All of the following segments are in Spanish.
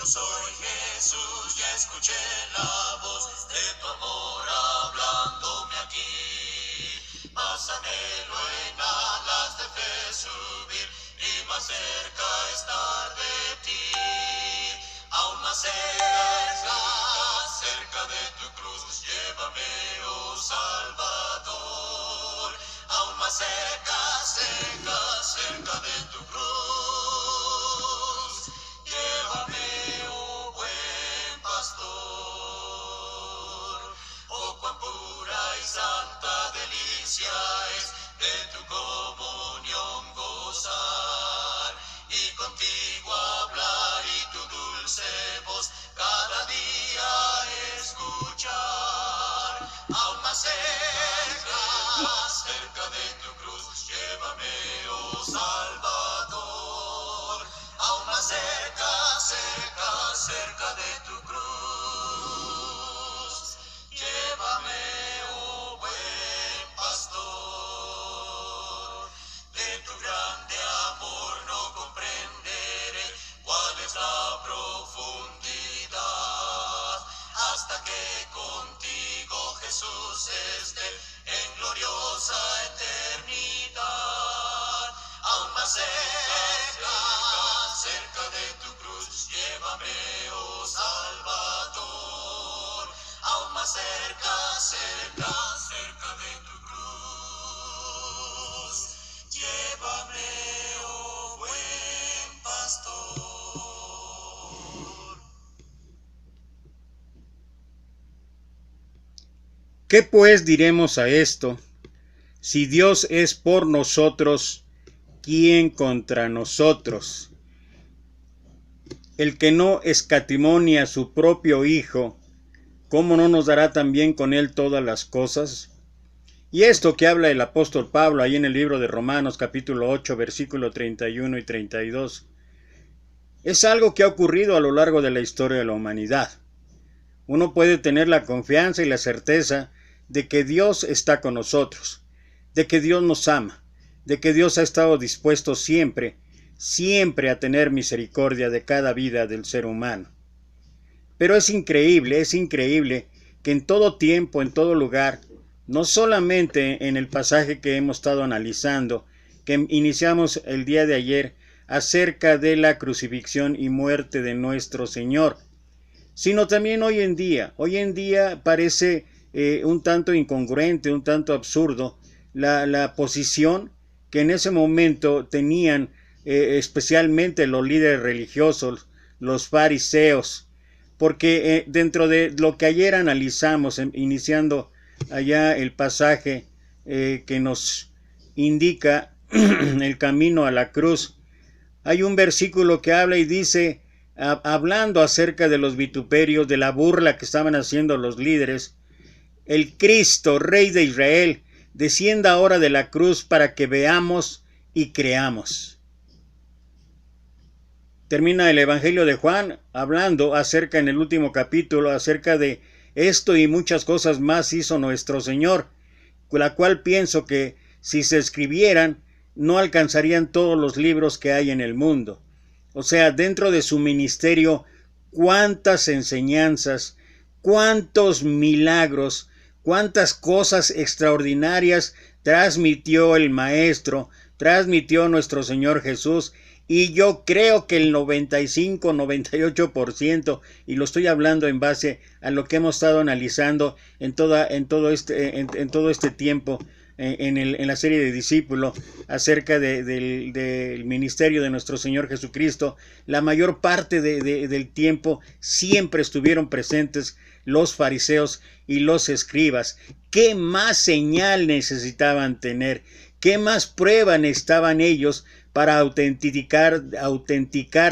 soy Jesús, ya escuché la voz de tu amor hablándome aquí. Más anhelo en alas de fe subir y más cerca estar de ti. Aún más cerca, cerca de tu cruz, llévame, oh Salvador. Aún más cerca, cerca, cerca de tu cruz, llévame, oh buen pastor. Oh, cuán pura y santa delicia es de tu comunión gozar, y contigo hablar y tu dulce voz cada día escuchar. Aún más cerca, cerca de tu cruz, llévame, oh Salvador. Aún más cerca, cerca, cerca de tu cruz, llévame, oh buen pastor. De tu grande amor no comprenderé cuál es la profundidad, hasta que contigo, Jesús, esté en gloriosa eternidad. Aún más cerca, cerca de tu cruz, llévame, oh Salvador. Aún más cerca, cerca, cerca de tu cruz, llévame, oh buen pastor. ¿Qué pues diremos a esto? Si Dios es por nosotros, ¿quién contra nosotros? El que no escatimó a su propio Hijo, ¿cómo no nos dará también con él todas las cosas? Y esto que habla el apóstol Pablo ahí en el libro de Romanos capítulo 8, versículo 31 y 32, es algo que ha ocurrido a lo largo de la historia de la humanidad. Uno puede tener la confianza y la certeza de que Dios está con nosotros, de que Dios nos ama, de que Dios ha estado dispuesto siempre, siempre a tener misericordia de cada vida del ser humano. Pero es increíble que en todo tiempo, en todo lugar, no solamente en el pasaje que hemos estado analizando, que iniciamos el día de ayer, acerca de la crucifixión y muerte de nuestro Señor, sino también hoy en día parece un tanto incongruente, un tanto absurdo, la posición que en ese momento tenían especialmente los líderes religiosos, los fariseos, porque dentro de lo que ayer analizamos, iniciando allá el pasaje que nos indica el camino a la cruz, hay un versículo que habla y dice, hablando acerca de los vituperios, de la burla que estaban haciendo los líderes: el Cristo, Rey de Israel, descienda ahora de la cruz para que veamos y creamos. Termina el Evangelio de Juan hablando acerca, en el último capítulo, acerca de esto y muchas cosas más hizo nuestro Señor, la cual pienso que si se escribieran no alcanzarían todos los libros que hay en el mundo. O sea, dentro de su ministerio, cuántas enseñanzas, cuántos milagros, cuántas cosas extraordinarias transmitió el Maestro, transmitió nuestro Señor Jesús. Y yo creo que el 95-98%, y lo estoy hablando en base a lo que hemos estado analizando en todo este tiempo, en la serie de discípulos, acerca del ministerio de nuestro Señor Jesucristo, la mayor parte del tiempo siempre estuvieron presentes los fariseos y los escribas. ¿Qué más señal necesitaban tener? ¿Qué más prueba necesitaban ellos para autenticar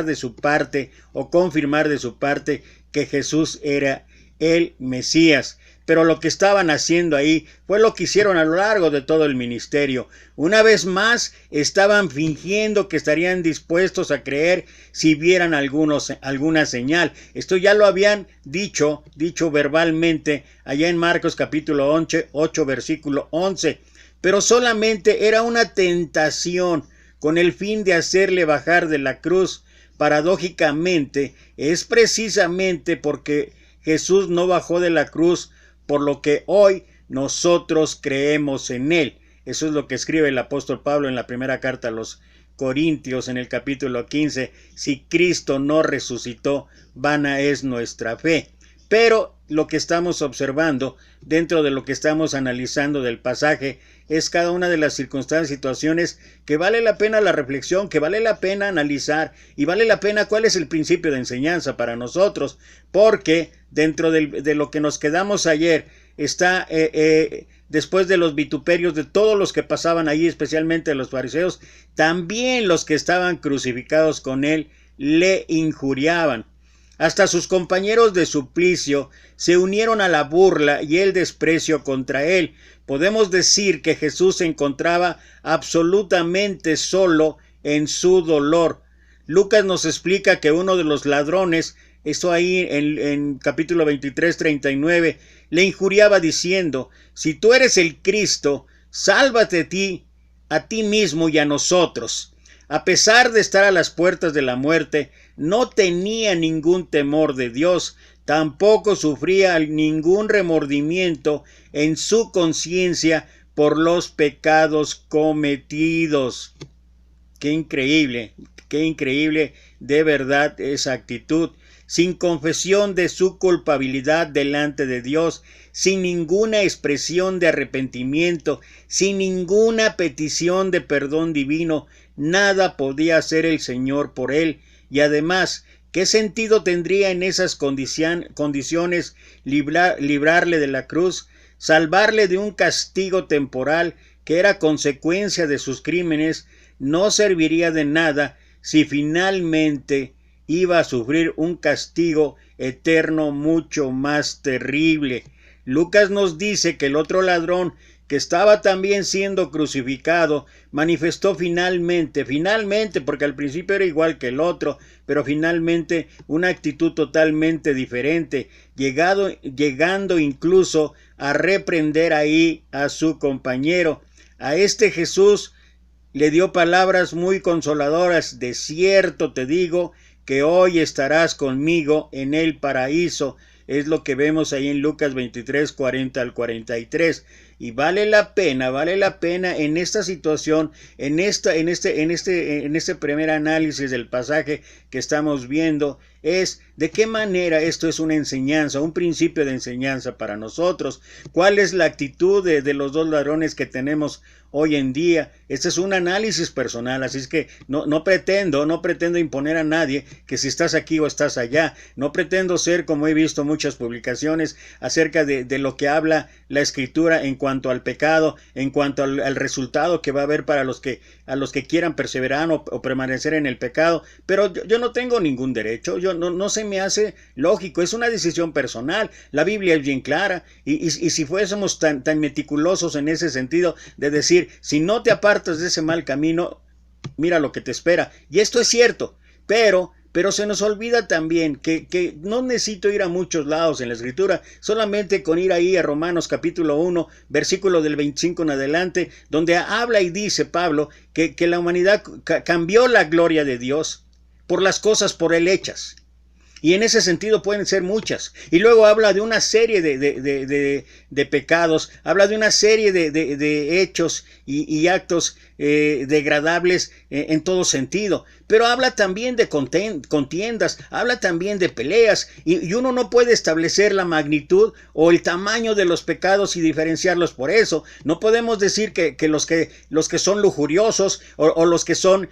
de su parte o confirmar de su parte que Jesús era el Mesías? Pero lo que estaban haciendo ahí fue lo que hicieron a lo largo de todo el ministerio. Una vez más, estaban fingiendo que estarían dispuestos a creer si vieran alguna señal. Esto ya lo habían dicho verbalmente allá en Marcos capítulo 8, versículo 11. Pero solamente era una tentación con el fin de hacerle bajar de la cruz paradójicamente, es precisamente porque Jesús no bajó de la cruz, por lo que hoy nosotros creemos en él. Eso es lo que escribe el apóstol Pablo en la primera carta a los Corintios en el capítulo 15. Si Cristo no resucitó, vana es nuestra fe. Pero lo que estamos observando dentro de lo que estamos analizando del pasaje es cada una de las circunstancias, situaciones que vale la pena la reflexión, que vale la pena analizar y vale la pena cuál es el principio de enseñanza para nosotros, porque dentro de lo que nos quedamos ayer está después de los vituperios de todos los que pasaban allí, especialmente los fariseos, también los que estaban crucificados con él le injuriaban. Hasta sus compañeros de suplicio se unieron a la burla y el desprecio contra él. Podemos decir que Jesús se encontraba absolutamente solo en su dolor. Lucas nos explica que uno de los ladrones, esto ahí en capítulo 23, 39, le injuriaba diciendo: si tú eres el Cristo, sálvate a ti mismo y a nosotros. A pesar de estar a las puertas de la muerte, no tenía ningún temor de Dios, tampoco sufría ningún remordimiento en su conciencia por los pecados cometidos. Qué increíble de verdad esa actitud. Sin confesión de su culpabilidad delante de Dios, sin ninguna expresión de arrepentimiento, sin ninguna petición de perdón divino, nada podía hacer el Señor por él. Y además, ¿qué sentido tendría en esas condiciones librarle de la cruz, salvarle de un castigo temporal que era consecuencia de sus crímenes? No serviría de nada si finalmente iba a sufrir un castigo eterno mucho más terrible. Lucas nos dice que el otro ladrón, que estaba también siendo crucificado, manifestó finalmente, porque al principio era igual que el otro, pero finalmente una actitud totalmente diferente, llegando incluso a reprender ahí a su compañero. A este Jesús le dio palabras muy consoladoras: de cierto te digo que hoy estarás conmigo en el paraíso. Es lo que vemos ahí en Lucas 23, 40 al 43. Y vale la pena en esta situación, en este primer análisis del pasaje que estamos viendo, es de qué manera esto es una enseñanza, un principio de enseñanza para nosotros. ¿Cuál es la actitud de los dos ladrones que tenemos hoy en día? Este es un análisis personal, así es que no pretendo imponer a nadie que si estás aquí o estás allá. No pretendo ser, como he visto muchas publicaciones acerca de lo que habla la Escritura en cuanto al pecado, en cuanto al resultado que va a haber para a los que quieran perseverar o permanecer en el pecado. Pero yo no tengo ningún derecho, no se me hace lógico, es una decisión personal. La Biblia es bien clara, y si fuésemos tan meticulosos en ese sentido de decir, si no te apartas de ese mal camino, mira lo que te espera. Y esto es cierto, pero se nos olvida también que no necesito ir a muchos lados en la Escritura, solamente con ir ahí a Romanos capítulo 1, versículo del 25 en adelante, donde habla y dice Pablo que la humanidad cambió la gloria de Dios por las cosas por él hechas. Y en ese sentido pueden ser muchas. Y luego habla de una serie de pecados, habla de una serie de hechos y actos degradables en todo sentido. Pero habla también de contiendas, habla también de peleas, y uno no puede establecer la magnitud o el tamaño de los pecados y diferenciarlos por eso. No podemos decir que los que son lujuriosos o los que son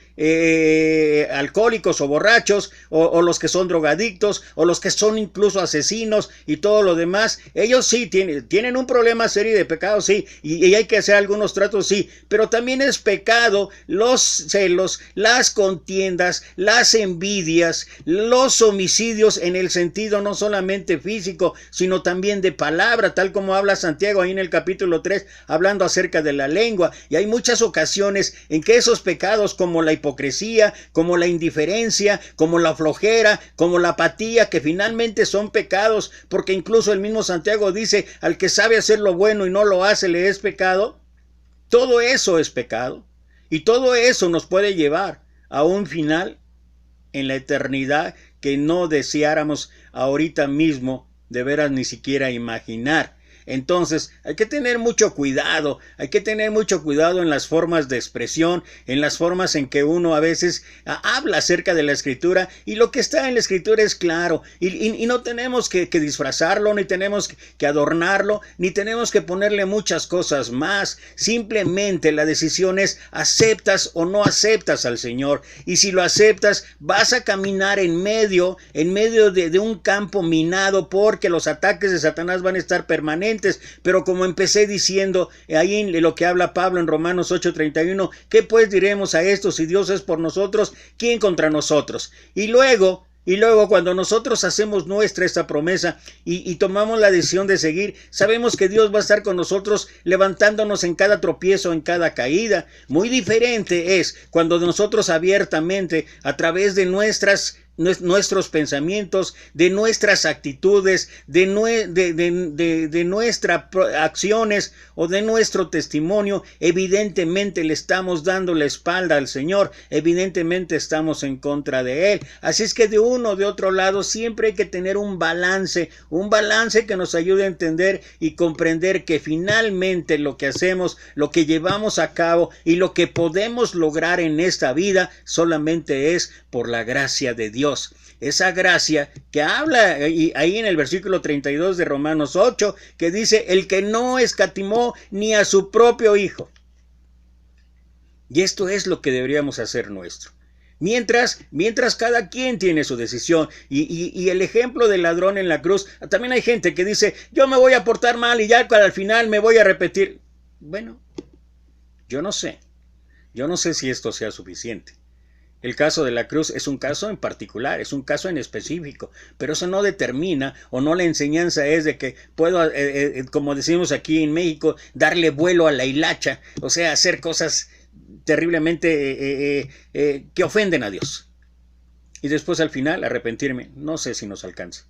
alcohólicos o borrachos o los que son drogadictos o los que son incluso asesinos y todo lo demás, ellos sí tienen un problema serio de pecados, sí, y hay que hacer algunos tratos, sí, pero también es pecado los celos, las contiendas, las envidias, los homicidios en el sentido no solamente físico, sino también de palabra, tal como habla Santiago ahí en el capítulo 3, hablando acerca de la lengua. Y hay muchas ocasiones en que esos pecados, como la hipocresía, como la indiferencia, como la flojera, como la apatía, que finalmente son pecados, porque incluso el mismo Santiago dice, al que sabe hacer lo bueno y no lo hace, le es pecado. Todo eso es pecado, y todo eso nos puede llevar a un final en la eternidad que no deseáramos ahorita mismo de veras ni siquiera imaginar. Entonces hay que tener mucho cuidado, en las formas de expresión, en las formas en que uno a veces habla acerca de la Escritura, y lo que está en la Escritura es claro, y no tenemos que disfrazarlo, ni tenemos que adornarlo, ni tenemos que ponerle muchas cosas más. Simplemente la decisión es: aceptas o no aceptas al Señor, y si lo aceptas, vas a caminar en medio de un campo minado, porque los ataques de Satanás van a estar permanentes. Pero como empecé diciendo, ahí en lo que habla Pablo en Romanos 8:31, ¿qué pues diremos a esto? Si Dios es por nosotros, ¿quién contra nosotros? Y luego cuando nosotros hacemos nuestra esta promesa y tomamos la decisión de seguir, sabemos que Dios va a estar con nosotros, levantándonos en cada tropiezo, en cada caída. Muy diferente es cuando nosotros abiertamente, a través de nuestros pensamientos, de nuestras actitudes, de nuestras acciones o de nuestro testimonio, evidentemente le estamos dando la espalda al Señor, evidentemente estamos en contra de Él. Así es que de uno o de otro lado siempre hay que tener un balance que nos ayude a entender y comprender que finalmente lo que hacemos, lo que llevamos a cabo y lo que podemos lograr en esta vida solamente es por la gracia de Dios. Esa gracia que habla ahí en el versículo 32 de Romanos 8, que dice: el que no escatimó ni a su propio Hijo. Y esto es lo que deberíamos hacer nuestro. Mientras cada quien tiene su decisión. Y el ejemplo del ladrón en la cruz, también hay gente que dice: yo me voy a portar mal y ya al final me voy a arrepentir. Bueno, yo no sé si esto sea suficiente. El caso de la cruz es un caso en particular, es un caso en específico, pero eso no determina, o no la enseñanza es de que puedo, como decimos aquí en México, darle vuelo a la hilacha, o sea, hacer cosas terriblemente que ofenden a Dios. Y después al final arrepentirme. No sé si nos alcanza.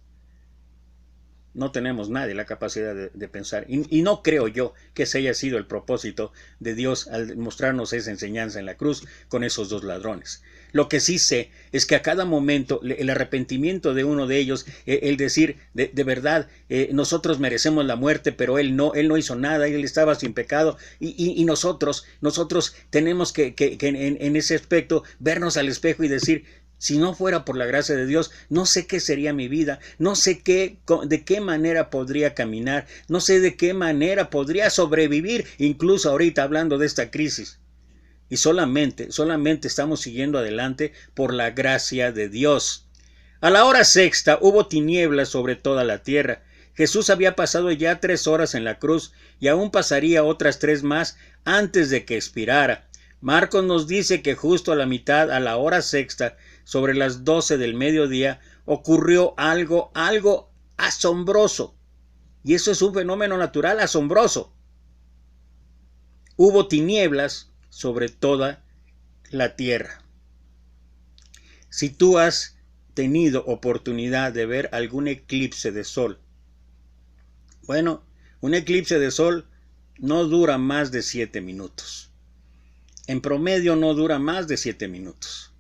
No tenemos nadie la capacidad de pensar. Y no creo yo que ese haya sido el propósito de Dios al mostrarnos esa enseñanza en la cruz con esos dos ladrones. Lo que sí sé es que a cada momento el arrepentimiento de uno de ellos, el decir de verdad, nosotros merecemos la muerte, pero él no hizo nada, él estaba sin pecado, y nosotros tenemos que en ese aspecto vernos al espejo y decir: si no fuera por la gracia de Dios, no sé qué sería mi vida, no sé de qué manera podría caminar, no sé de qué manera podría sobrevivir, incluso ahorita hablando de esta crisis. Y solamente estamos siguiendo adelante por la gracia de Dios. A la hora sexta hubo tinieblas sobre toda la tierra. Jesús había pasado ya 3 horas en la cruz y aún pasaría otras 3 más antes de que expirara. Marcos nos dice que justo a la mitad, a la hora sexta, sobre las 12 del mediodía, ocurrió algo asombroso. Y eso es un fenómeno natural asombroso. Hubo tinieblas sobre toda la tierra. Si tú has tenido oportunidad de ver algún eclipse de sol, bueno, un eclipse de sol no dura más de 7 minutos. En promedio no dura más de 7 minutos.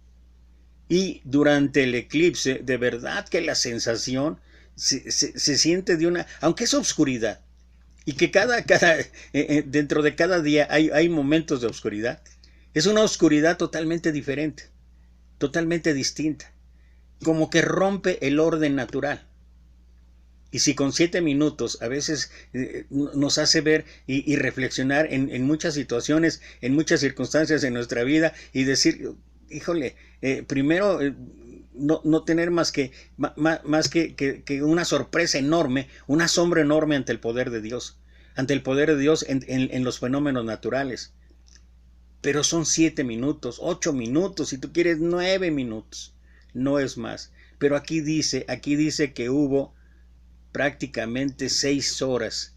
Y durante el eclipse, de verdad que la sensación se siente de una, aunque es oscuridad, y que dentro de cada día hay momentos de oscuridad, es una oscuridad totalmente diferente, totalmente distinta, como que rompe el orden natural. Y si con 7 minutos a veces nos hace ver y reflexionar en muchas situaciones, en muchas circunstancias en nuestra vida, y decir: híjole, primero no tener más que una sorpresa enorme, un asombro enorme ante el poder de Dios, en los fenómenos naturales. Pero son 7 minutos, 8 minutos, si tú quieres 9 minutos, no es más. Pero aquí dice que hubo prácticamente 6 horas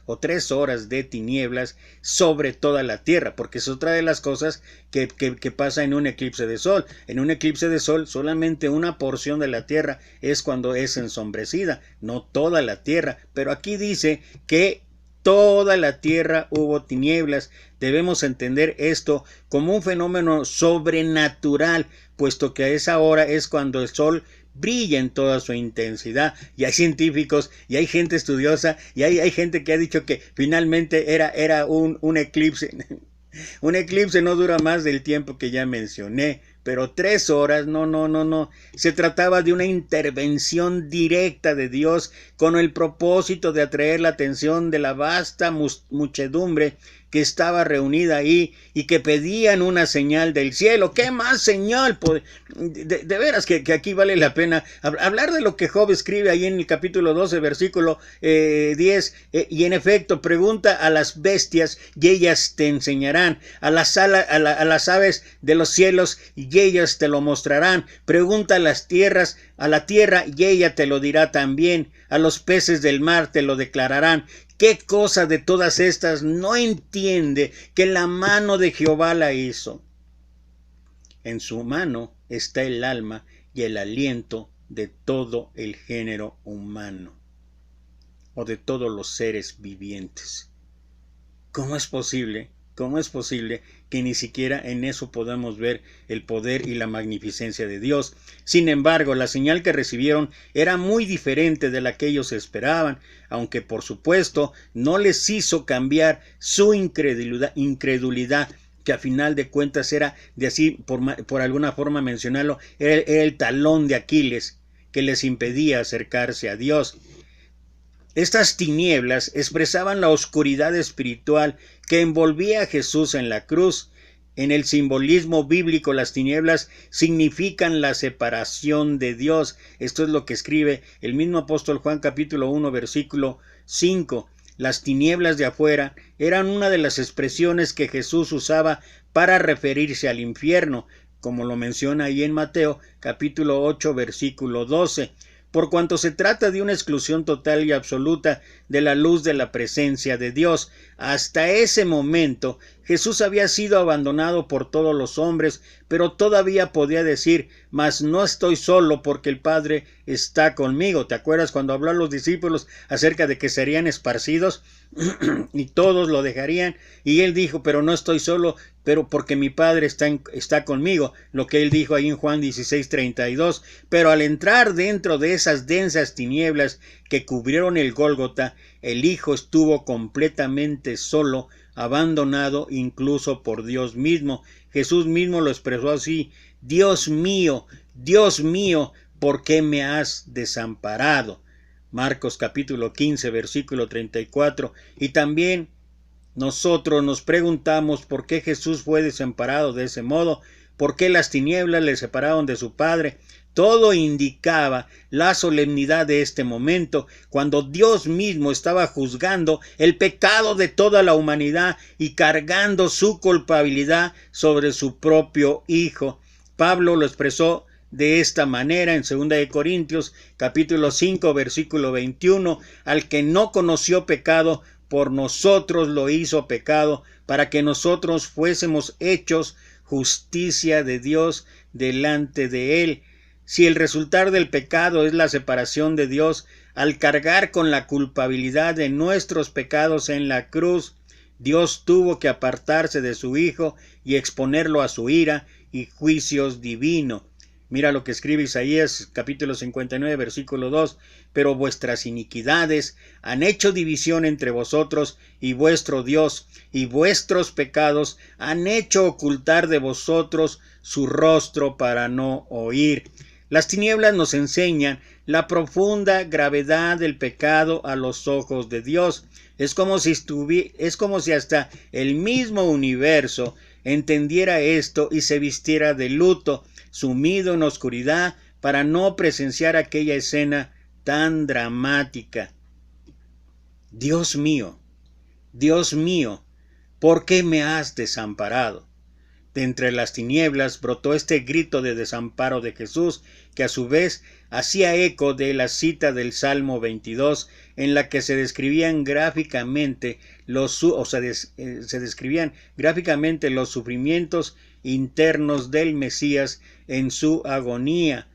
o 3 horas de tinieblas sobre toda la tierra, porque es otra de las cosas que pasa en un eclipse de sol. En un eclipse de sol solamente una porción de la tierra es cuando es ensombrecida, no toda la tierra, pero aquí dice que toda la tierra hubo tinieblas. Debemos entender esto como un fenómeno sobrenatural, puesto que a esa hora es cuando el sol brilla en toda su intensidad, y hay científicos y hay gente estudiosa y hay gente que ha dicho que finalmente era un eclipse. Un eclipse no dura más del tiempo que ya mencioné, pero 3 horas, no. Se trataba de una intervención directa de Dios con el propósito de atraer la atención de la vasta muchedumbre que estaba reunida ahí y que pedían una señal del cielo. ¿Qué más señal? De veras que aquí vale la pena hablar de lo que Job escribe ahí en el capítulo 12, versículo 10. Y en efecto, pregunta a las bestias y ellas te enseñarán, a las aves de los cielos y ellas te lo mostrarán. Pregunta a las tierras, a la tierra y ella te lo dirá también. A los peces del mar te lo declararán. ¿Qué cosa de todas estas no entiende que la mano de Jehová la hizo? En su mano está el alma y el aliento de todo el género humano, o de todos los seres vivientes. ¿Cómo es posible? ¿Cómo es posible que ni siquiera en eso podamos ver el poder y la magnificencia de Dios? Sin embargo, la señal que recibieron era muy diferente de la que ellos esperaban, aunque por supuesto no les hizo cambiar su incredulidad, que a final de cuentas era, de así por alguna forma mencionarlo, era el talón de Aquiles que les impedía acercarse a Dios. Estas tinieblas expresaban la oscuridad espiritual que envolvía a Jesús en la cruz. En el simbolismo bíblico, las tinieblas significan la separación de Dios. Esto es lo que escribe el mismo apóstol Juan, capítulo 1, versículo 5. Las tinieblas de afuera eran una de las expresiones que Jesús usaba para referirse al infierno, como lo menciona ahí en Mateo, capítulo 8, versículo 12. Por cuanto se trata de una exclusión total y absoluta de la luz de la presencia de Dios. Hasta ese momento Jesús había sido abandonado por todos los hombres, pero todavía podía decir: mas no estoy solo, porque el Padre está conmigo. ¿Te acuerdas cuando habló a los discípulos acerca de que serían esparcidos y todos lo dejarían? Y él dijo: pero no estoy solo, pero porque mi Padre está conmigo, lo que él dijo ahí en Juan 16:32. Pero al entrar dentro de esas densas tinieblas que cubrieron el Gólgota, el Hijo estuvo completamente solo, abandonado incluso por Dios mismo. Jesús mismo lo expresó así: Dios mío, ¿por qué me has desamparado? Marcos capítulo 15, versículo 34. Y también nosotros nos preguntamos por qué Jesús fue desamparado de ese modo, por qué las tinieblas le separaron de su Padre. Todo indicaba la solemnidad de este momento, cuando Dios mismo estaba juzgando el pecado de toda la humanidad y cargando su culpabilidad sobre su propio Hijo. Pablo lo expresó de esta manera en 2 Corintios capítulo 5 versículo 21: al que no conoció pecado, por nosotros lo hizo pecado, para que nosotros fuésemos hechos justicia de Dios delante de él. Si el resultado del pecado es la separación de Dios, al cargar con la culpabilidad de nuestros pecados en la cruz, Dios tuvo que apartarse de su Hijo y exponerlo a su ira y juicios divinos. Mira lo que escribe Isaías capítulo 59 versículo 2: pero vuestras iniquidades han hecho división entre vosotros y vuestro Dios, y vuestros pecados han hecho ocultar de vosotros su rostro para no oír. Las tinieblas nos enseñan la profunda gravedad del pecado a los ojos de Dios. Es como si hasta el mismo universo entendiera esto y se vistiera de luto, sumido en oscuridad, para no presenciar aquella escena tan dramática. Dios mío, ¿por qué me has desamparado? De entre las tinieblas brotó este grito de desamparo de Jesús, que a su vez hacía eco de la cita del Salmo 22, en la que se describían gráficamente los sufrimientos internos del Mesías en su agonía.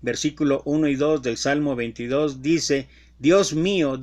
Versículo 1 y 2 del Salmo 22 dice: Dios mío,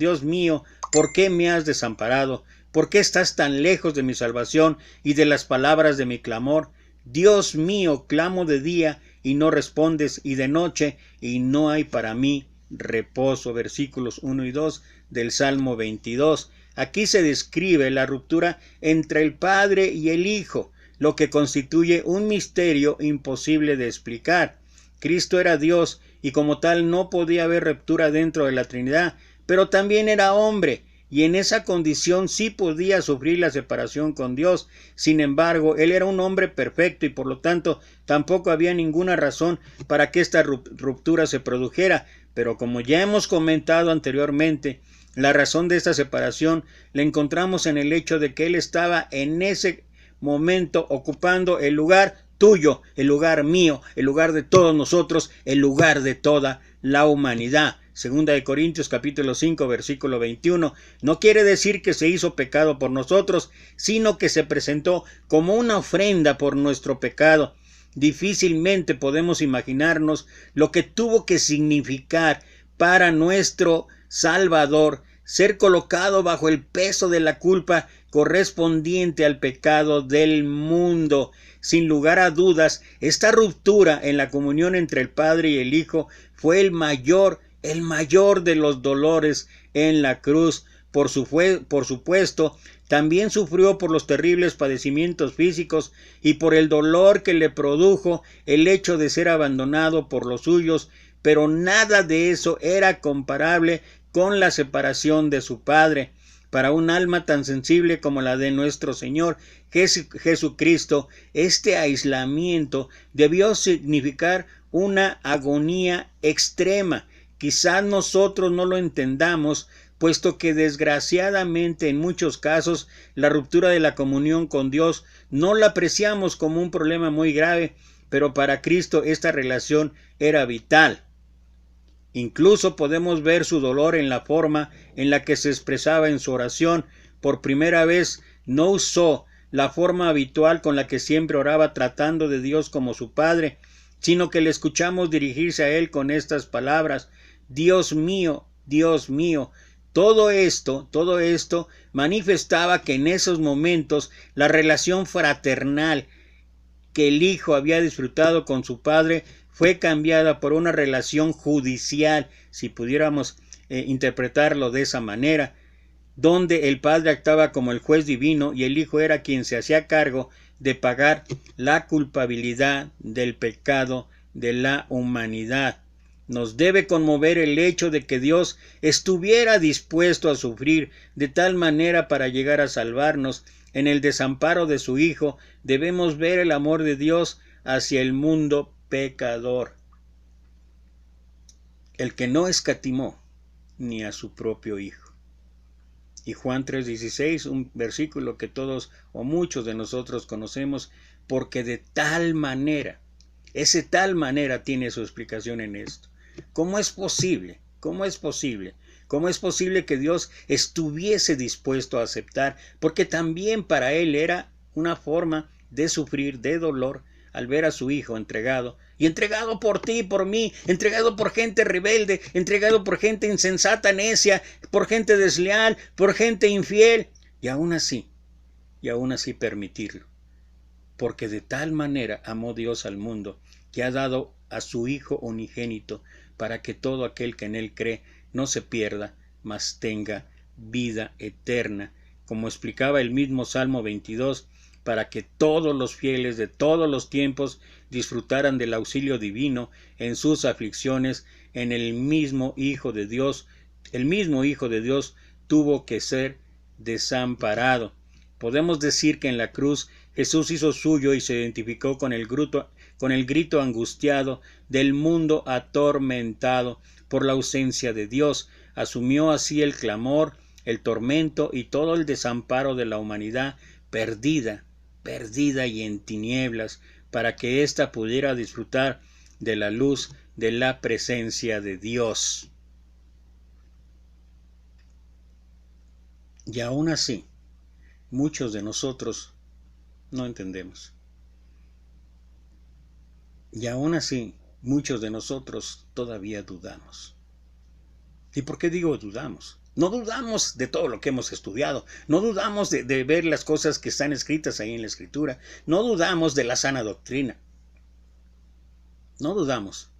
¿por qué me has desamparado? ¿Por qué estás tan lejos de mi salvación y de las palabras de mi clamor? Dios mío, clamo de día y no respondes, y de noche y no hay para mí reposo. Versículos 1 y 2 del Salmo 22. Aquí se describe la ruptura entre el Padre y el Hijo, lo que constituye un misterio imposible de explicar. Cristo era Dios y como tal no podía haber ruptura dentro de la Trinidad, pero también era hombre y en esa condición sí podía sufrir la separación con Dios. Sin embargo, él era un hombre perfecto y por lo tanto tampoco había ninguna razón para que esta ruptura se produjera. Pero como ya hemos comentado anteriormente, la razón de esta separación la encontramos en el hecho de que él estaba en ese momento ocupando el lugar tuyo, el lugar mío, el lugar de todos nosotros, el lugar de toda la humanidad. Segunda de Corintios capítulo 5 versículo 21. No quiere decir que se hizo pecado por nosotros, sino que se presentó como una ofrenda por nuestro pecado. Difícilmente podemos imaginarnos lo que tuvo que significar para nuestro Salvador ser colocado bajo el peso de la culpa correspondiente al pecado del mundo. Sin lugar a dudas, esta ruptura en la comunión entre el Padre y el Hijo fue el mayor de los dolores en la cruz. Por supuesto, también sufrió por los terribles padecimientos físicos y por el dolor que le produjo el hecho de ser abandonado por los suyos, pero nada de eso era comparable con la separación de su Padre. Para un alma tan sensible como la de nuestro Señor Jesucristo, este aislamiento debió significar una agonía extrema. Quizás nosotros no lo entendamos, puesto que desgraciadamente en muchos casos la ruptura de la comunión con Dios no la apreciamos como un problema muy grave, pero para Cristo esta relación era vital. Incluso podemos ver su dolor en la forma en la que se expresaba en su oración. Por primera vez no usó la forma habitual con la que siempre oraba tratando de Dios como su Padre, sino que le escuchamos dirigirse a Él con estas palabras: Dios mío, Dios mío. Todo esto manifestaba que en esos momentos la relación fraternal que el Hijo había disfrutado con su Padre fue cambiada por una relación judicial, si pudiéramos interpretarlo de esa manera, donde el Padre actuaba como el juez divino y el Hijo era quien se hacía cargo de pagar la culpabilidad del pecado de la humanidad. Nos debe conmover el hecho de que Dios estuviera dispuesto a sufrir de tal manera para llegar a salvarnos. En el desamparo de su Hijo debemos ver el amor de Dios hacia el mundo pecador, el que no escatimó ni a su propio Hijo. Y Juan 3:16, un versículo que todos o muchos de nosotros conocemos, porque de tal manera, ese tal manera tiene su explicación en esto. ¿Cómo es posible? ¿Cómo es posible? ¿Cómo es posible que Dios estuviese dispuesto a aceptar? Porque también para Él era una forma de sufrir, de dolor, al ver a su Hijo entregado, y entregado por ti y por mí, entregado por gente rebelde, entregado por gente insensata, necia, por gente desleal, por gente infiel, y aún así permitirlo, porque de tal manera amó Dios al mundo, que ha dado a su Hijo unigénito, para que todo aquel que en Él cree no se pierda, mas tenga vida eterna, como explicaba el mismo Salmo 22, para que todos los fieles de todos los tiempos disfrutaran del auxilio divino en sus aflicciones. En el mismo Hijo de Dios tuvo que ser desamparado. Podemos decir que en la cruz Jesús hizo suyo y se identificó con el grito angustiado del mundo atormentado por la ausencia de Dios. Asumió así el clamor, el tormento y todo el desamparo de la humanidad perdida y en tinieblas, para que ésta pudiera disfrutar de la luz de la presencia de Dios. Y aún así, muchos de nosotros no entendemos. Y aún así, muchos de nosotros todavía dudamos. ¿Y por qué digo dudamos? No dudamos de todo lo que hemos estudiado, no dudamos de ver las cosas que están escritas ahí en la Escritura, no dudamos de la sana doctrina. No dudamos.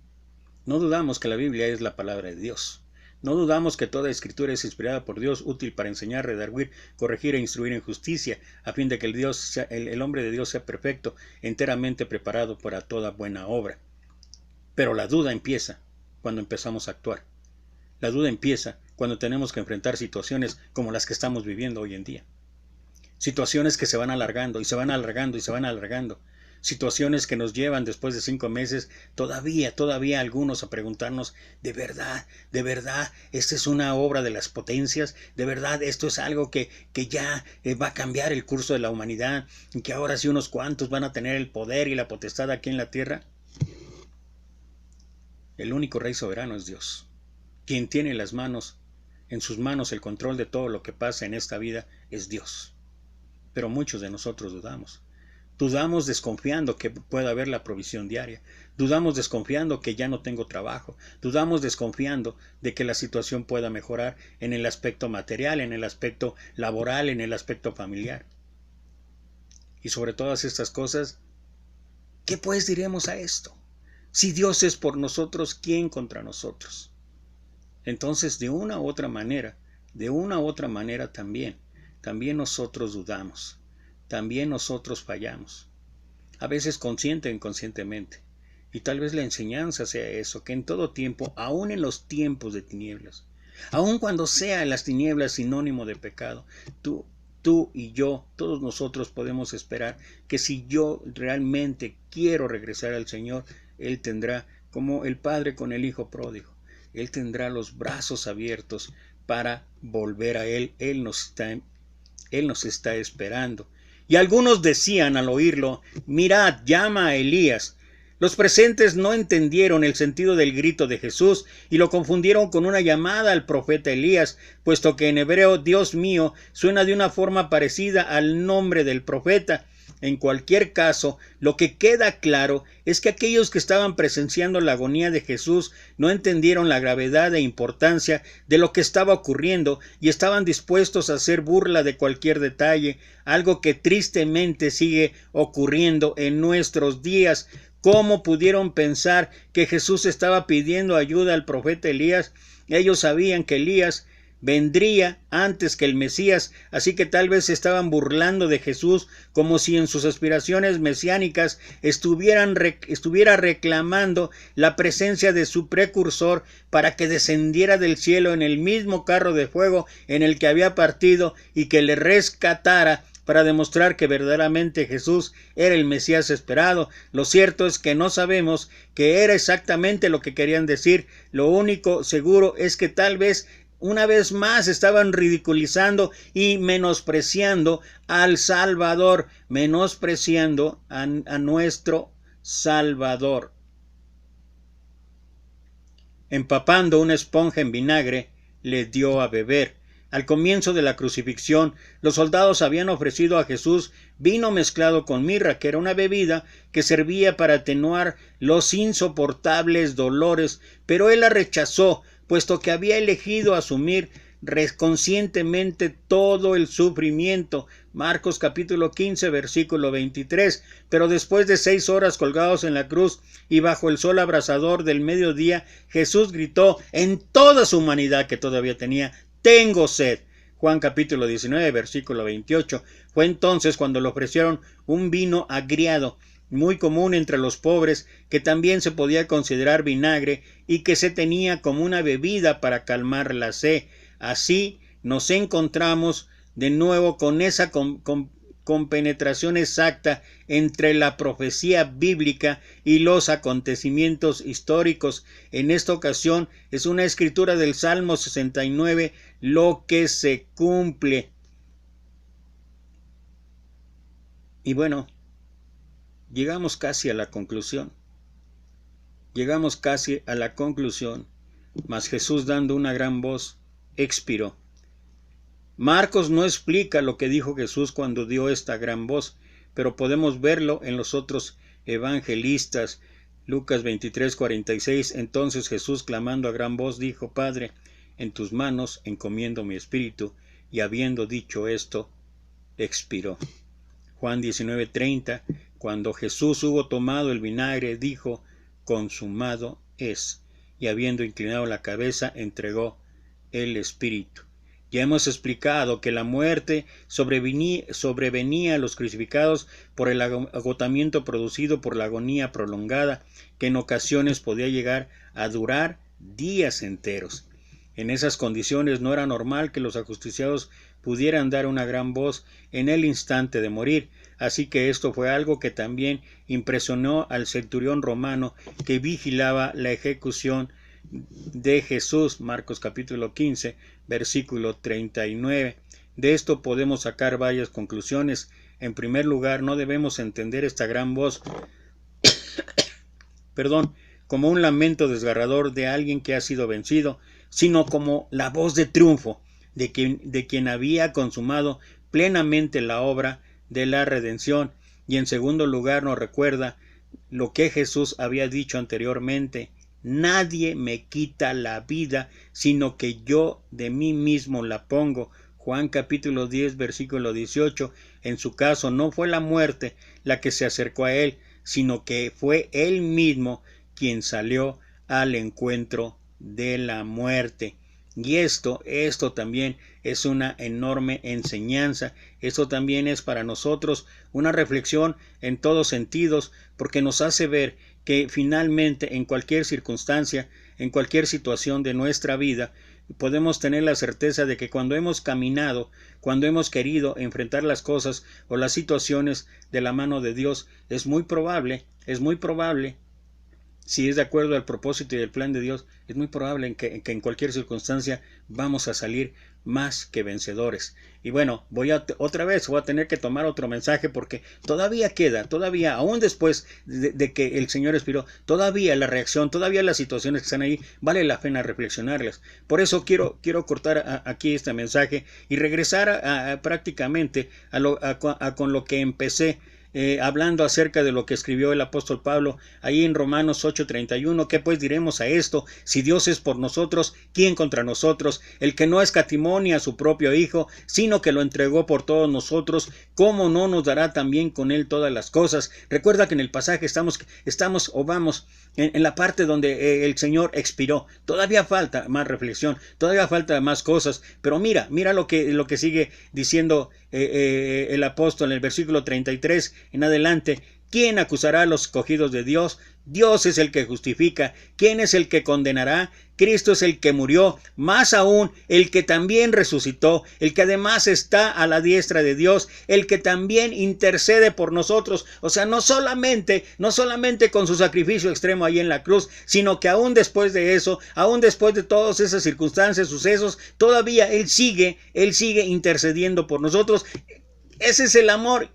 No dudamos que la Biblia es la palabra de Dios. No dudamos que toda escritura es inspirada por Dios, útil para enseñar, redarguir, corregir e instruir en justicia, a fin de que el hombre de Dios sea perfecto, enteramente preparado para toda buena obra. Pero la duda empieza cuando empezamos a actuar. La duda empieza cuando tenemos que enfrentar situaciones como las que estamos viviendo hoy en día. Situaciones que se van alargando y se van alargando y se van alargando. Situaciones que nos llevan después de 5 meses todavía algunos a preguntarnos, ¿de verdad, esta es una obra de las potencias? ¿De verdad esto es algo que ya va a cambiar el curso de la humanidad? ¿Y que ahora sí unos cuantos van a tener el poder y la potestad aquí en la tierra? El único Rey soberano es Dios, quien tiene en sus manos el control de todo lo que pasa en esta vida es Dios. Pero muchos de nosotros dudamos. Dudamos desconfiando que pueda haber la provisión diaria. Dudamos desconfiando que ya no tengo trabajo. Dudamos desconfiando de que la situación pueda mejorar en el aspecto material, en el aspecto laboral, en el aspecto familiar. Y sobre todas estas cosas, ¿qué pues diremos a esto? Si Dios es por nosotros, ¿quién contra nosotros? Entonces, de una u otra manera también nosotros dudamos. También nosotros fallamos, a veces consciente o inconscientemente, y tal vez la enseñanza sea eso, que en todo tiempo, aun en los tiempos de tinieblas, aun cuando sea las tinieblas sinónimo de pecado, tú y yo, todos nosotros podemos esperar que si yo realmente quiero regresar al Señor, Él tendrá, como el Padre con el Hijo pródigo, Él tendrá los brazos abiertos para volver a Él. Él nos está esperando. Y algunos decían al oírlo, mirad, llama a Elías. Los presentes no entendieron el sentido del grito de Jesús y lo confundieron con una llamada al profeta Elías, puesto que en hebreo Dios mío suena de una forma parecida al nombre del profeta. En cualquier caso, lo que queda claro es que aquellos que estaban presenciando la agonía de Jesús no entendieron la gravedad e importancia de lo que estaba ocurriendo y estaban dispuestos a hacer burla de cualquier detalle, algo que tristemente sigue ocurriendo en nuestros días. ¿Cómo pudieron pensar que Jesús estaba pidiendo ayuda al profeta Elías? Ellos sabían que Elías vendría antes que el Mesías, así que tal vez se estaban burlando de Jesús, como si en sus aspiraciones mesiánicas estuviera reclamando la presencia de su precursor para que descendiera del cielo en el mismo carro de fuego en el que había partido y que le rescatara para demostrar que verdaderamente Jesús era el Mesías esperado. Lo cierto es que no sabemos qué era exactamente lo que querían decir. Lo único seguro es que tal vez una vez más estaban ridiculizando y menospreciando al Salvador, menospreciando a nuestro Salvador. Empapando una esponja en vinagre, le dio a beber. Al comienzo de la crucifixión, los soldados habían ofrecido a Jesús vino mezclado con mirra, que era una bebida que servía para atenuar los insoportables dolores, pero él la rechazó, puesto que había elegido asumir conscientemente todo el sufrimiento. Marcos capítulo 15 versículo 23. Pero después de 6 horas colgados en la cruz y bajo el sol abrasador del mediodía, Jesús gritó en toda su humanidad que todavía tenía: tengo sed. Juan capítulo 19 versículo 28. Fue entonces cuando le ofrecieron un vino agriado, muy común entre los pobres, que también se podía considerar vinagre y que se tenía como una bebida para calmar la sed. Así nos encontramos de nuevo con esa compenetración exacta entre la profecía bíblica y los acontecimientos históricos. En esta ocasión es una escritura del Salmo 69 lo que se cumple. Y bueno, llegamos casi a la conclusión. Mas Jesús, dando una gran voz, expiró. Marcos no explica lo que dijo Jesús cuando dio esta gran voz, pero podemos verlo en los otros evangelistas. Lucas 23:46. Entonces Jesús, clamando a gran voz, dijo: Padre, en tus manos encomiendo mi espíritu. Y habiendo dicho esto, expiró. Juan 19:30. Cuando Jesús hubo tomado el vinagre, dijo: consumado es. Y habiendo inclinado la cabeza, entregó el espíritu. Ya hemos explicado que la muerte sobrevenía a los crucificados por el agotamiento producido por la agonía prolongada, que en ocasiones podía llegar a durar días enteros. En esas condiciones no era normal que los ajusticiados pudieran dar una gran voz en el instante de morir, así que esto fue algo que también impresionó al centurión romano que vigilaba la ejecución de Jesús. Marcos capítulo 15, versículo 39. De esto podemos sacar varias conclusiones. En primer lugar, no debemos entender esta gran voz como un lamento desgarrador de alguien que ha sido vencido, sino como la voz de triunfo de quien había consumado plenamente la obra de la redención. Y en segundo lugar, nos recuerda lo que Jesús había dicho anteriormente: nadie me quita la vida, sino que yo de mí mismo la pongo. Juan capítulo 10, versículo 18. En su caso no fue la muerte la que se acercó a él, sino que fue él mismo quien salió al encuentro de la muerte. Y esto también es una enorme enseñanza. Esto también es para nosotros una reflexión en todos sentidos, porque nos hace ver que finalmente en cualquier circunstancia, en cualquier situación de nuestra vida, podemos tener la certeza de que cuando hemos caminado, cuando hemos querido enfrentar las cosas o las situaciones de la mano de Dios, es muy probable, si es de acuerdo al propósito y el plan de Dios, es muy probable que en cualquier circunstancia vamos a salir más que vencedores. Y bueno, voy a tener que tomar otro mensaje, porque todavía aún después de que el Señor expiró, todavía la reacción, todavía las situaciones que están ahí, vale la pena reflexionarlas. Por eso quiero cortar aquí este mensaje y regresar prácticamente con lo que empecé. Hablando acerca de lo que escribió el apóstol Pablo ahí en Romanos 8:31. ¿Qué pues diremos a esto? Si Dios es por nosotros, ¿quién contra nosotros? El que no escatimó ni a su propio Hijo, sino que lo entregó por todos nosotros, ¿cómo no nos dará también con él todas las cosas? Recuerda que en el pasaje vamos en la parte donde el Señor expiró. Todavía falta más reflexión, todavía falta más cosas, pero mira lo que sigue diciendo el apóstol en el versículo 33 en adelante. ¿Quién acusará a los escogidos de Dios? Dios es el que justifica. ¿Quién es el que condenará? Cristo es el que murió, más aún el que también resucitó, el que además está a la diestra de Dios, el que también intercede por nosotros. O sea, no solamente con su sacrificio extremo ahí en la cruz, sino que aún después de eso, aún después de todas esas circunstancias, sucesos, todavía Él sigue intercediendo por nosotros. Ese es el amor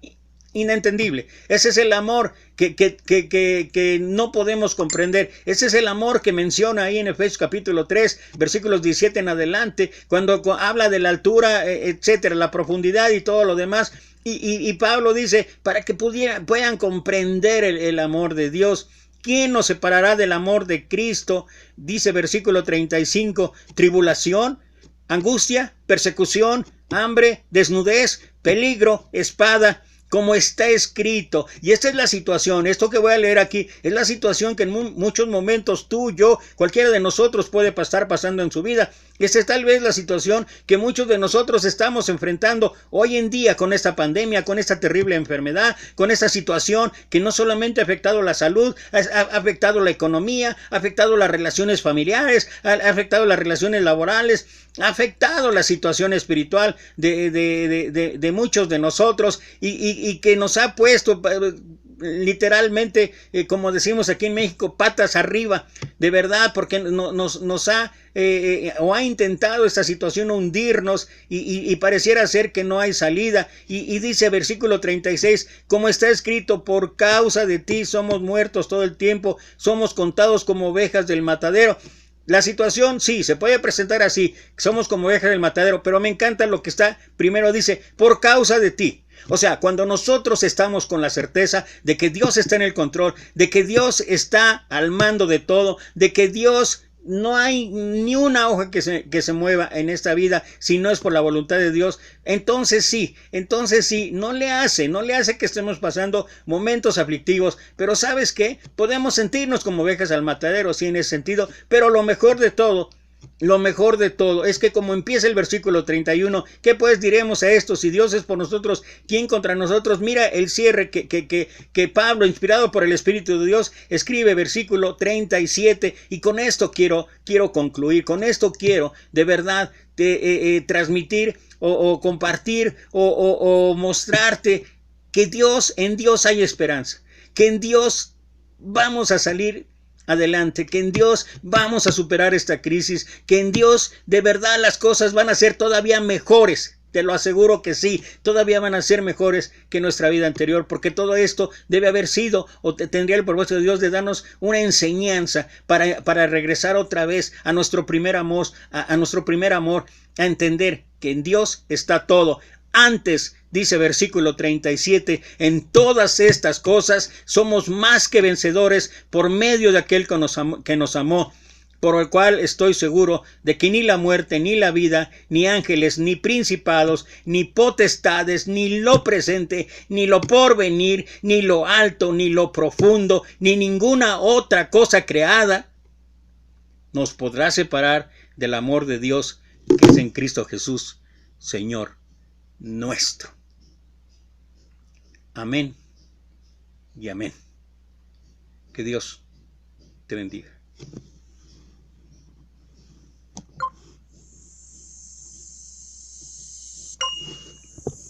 inentendible. Ese es el amor que no podemos comprender. Ese es el amor que menciona ahí en Efesios capítulo 3, versículos 17 en adelante, cuando habla de la altura, etcétera, la profundidad y todo lo demás. Y Pablo dice, para que puedan comprender el amor de Dios. ¿Quién nos separará del amor de Cristo? Dice versículo 35, tribulación, angustia, persecución, hambre, desnudez, peligro, espada, como está escrito. Y esta es la situación, esto que voy a leer aquí, es la situación que en muchos momentos tú, yo, cualquiera de nosotros puede estar pasando en su vida. Esta es tal vez la situación que muchos de nosotros estamos enfrentando hoy en día con esta pandemia, con esta terrible enfermedad, con esta situación que no solamente ha afectado la salud, ha afectado la economía, ha afectado las relaciones familiares, ha afectado las relaciones laborales, ha afectado la situación espiritual de muchos de nosotros y que nos ha puesto literalmente, como decimos aquí en México, patas arriba, de verdad, porque nos ha intentado esta situación hundirnos y pareciera ser que no hay salida. Y dice versículo 36, como está escrito, por causa de ti somos muertos todo el tiempo, somos contados como ovejas del matadero. La situación sí, se puede presentar así, somos como ovejas del matadero, pero me encanta lo que está, primero dice, por causa de ti. O sea, cuando nosotros estamos con la certeza de que Dios está en el control, de que Dios está al mando de todo, de que Dios No hay ni una hoja que se mueva en esta vida si no es por la voluntad de Dios. Entonces sí, no le hace que estemos pasando momentos aflictivos, pero ¿sabes qué? Podemos sentirnos como ovejas al matadero, sí, en ese sentido, pero lo mejor de todo es que como empieza el versículo 31, ¿qué pues diremos a esto? Si Dios es por nosotros, ¿quién contra nosotros? Mira el cierre que Pablo, inspirado por el Espíritu de Dios, escribe, versículo 37, y con esto quiero concluir, con esto quiero de verdad transmitir o compartir o mostrarte que en Dios hay esperanza, que en Dios vamos a salir adelante, que en Dios vamos a superar esta crisis, que en Dios de verdad las cosas van a ser todavía mejores. Te lo aseguro que sí, todavía van a ser mejores que nuestra vida anterior, porque todo esto debe haber sido o tendría el propósito de Dios de darnos una enseñanza para regresar otra vez a nuestro primer amor, a entender que en Dios está todo. Antes, dice versículo 37, en todas estas cosas somos más que vencedores por medio de aquel que nos amó, por el cual estoy seguro de que ni la muerte, ni la vida, ni ángeles, ni principados, ni potestades, ni lo presente, ni lo porvenir, ni lo alto, ni lo profundo, ni ninguna otra cosa creada nos podrá separar del amor de Dios que es en Cristo Jesús, Señor nuestro. Amén y amén. Que Dios te bendiga.